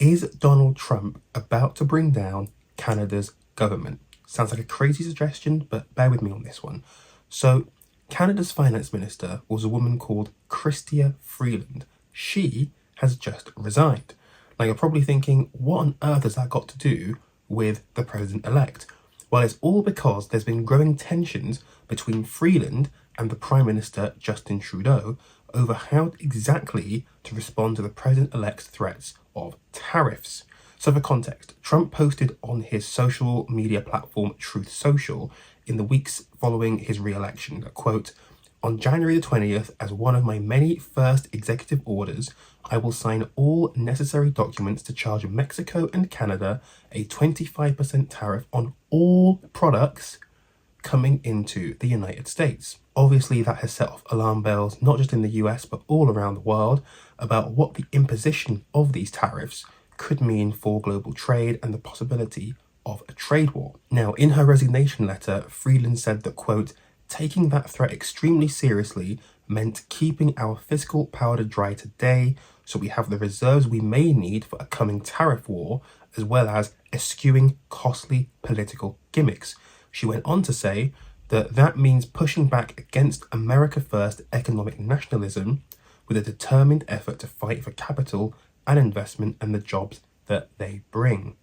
Is Donald Trump about to bring down Canada's government? Sounds like a crazy suggestion, but bear with me on this one. So, Canada's finance minister was a woman called Chrystia Freeland. She has just resigned. Now you're probably thinking, what on earth has that got to do with the president-elect? Well, it's all because there's been growing tensions between Freeland and the Prime Minister Justin Trudeau over how exactly to respond to the president-elect's threats of tariffs. So for context, Trump posted on his social media platform Truth Social in the weeks following his re-election that, quote, "On January the 20th, as one of my many first executive orders, I will sign all necessary documents to charge Mexico and Canada a 25% tariff on all products coming into the United States." Obviously, that has set off alarm bells, not just in the US, but all around the world, about what the imposition of these tariffs could mean for global trade and the possibility of a trade war. Now, in her resignation letter, Freeland said that, quote, "Taking that threat extremely seriously meant keeping our fiscal powder dry today so we have the reserves we may need for a coming tariff war, as well as eschewing costly political gimmicks." She went on to say that means pushing back against America First economic nationalism with a determined effort to fight for capital and investment and the jobs that they bring.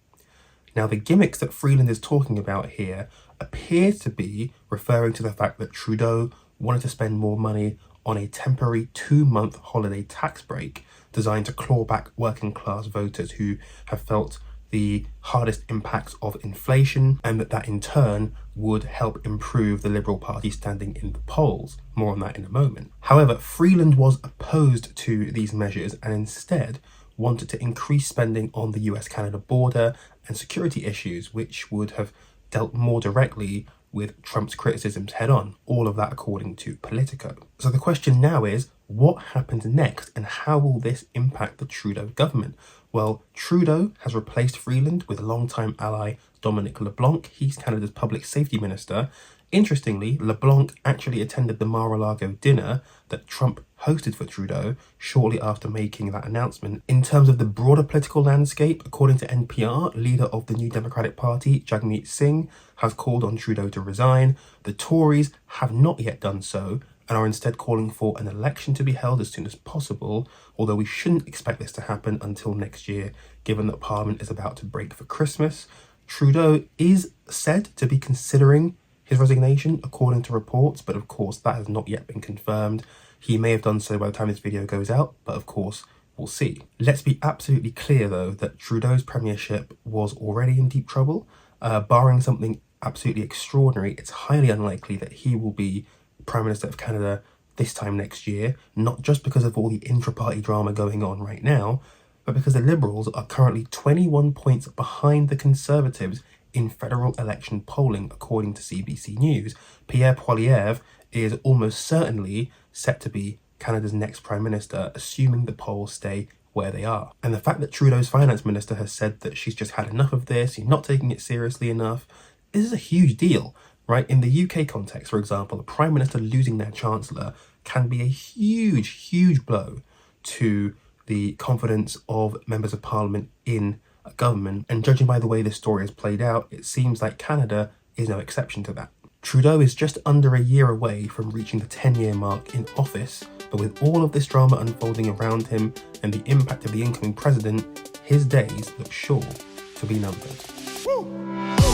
Now, the gimmicks that Freeland is talking about here appear to be referring to the fact that Trudeau wanted to spend more money on a temporary 2-month holiday tax break designed to claw back working class voters who have felt the hardest impacts of inflation, and that in turn would help improve the Liberal Party standing in the polls. More on that in a moment. However, Freeland was opposed to these measures and instead wanted to increase spending on the US-Canada border and security issues, which would have dealt more directly with Trump's criticisms head-on. All of that according to Politico. So the question now is, what happens next and how will this impact the Trudeau government? Well, Trudeau has replaced Freeland with longtime ally Dominic LeBlanc. He's Canada's public safety minister. Interestingly, LeBlanc actually attended the Mar-a-Lago dinner that Trump hosted for Trudeau shortly after making that announcement. In terms of the broader political landscape, according to NPR, leader of the New Democratic Party, Jagmeet Singh, has called on Trudeau to resign. The Tories have not yet done so and are instead calling for an election to be held as soon as possible, although we shouldn't expect this to happen until next year, given that Parliament is about to break for Christmas. Trudeau is said to be considering his resignation, according to reports, but of course that has not yet been confirmed. He may have done so by the time this video goes out, but of course we'll see. Let's be absolutely clear though that Trudeau's premiership was already in deep trouble. Barring something absolutely extraordinary, it's highly unlikely that he will be Prime Minister of Canada this time next year, not just because of all the intra-party drama going on right now, but because the Liberals are currently 21 points behind the Conservatives in federal election polling, according to CBC News. Pierre Poilievre is almost certainly set to be Canada's next Prime Minister, assuming the polls stay where they are. And the fact that Trudeau's finance minister has said that she's just had enough of this, you're not taking it seriously enough, this is a huge deal, right? In the UK context, for example, the Prime Minister losing their Chancellor can be a huge blow to the confidence of members of Parliament in a government. And judging by the way this story has played out, it seems like Canada is no exception to that. Trudeau is just under a year away from reaching the 10-year mark in office, but with all of this drama unfolding around him and the impact of the incoming president, his days look sure to be numbered. Woo!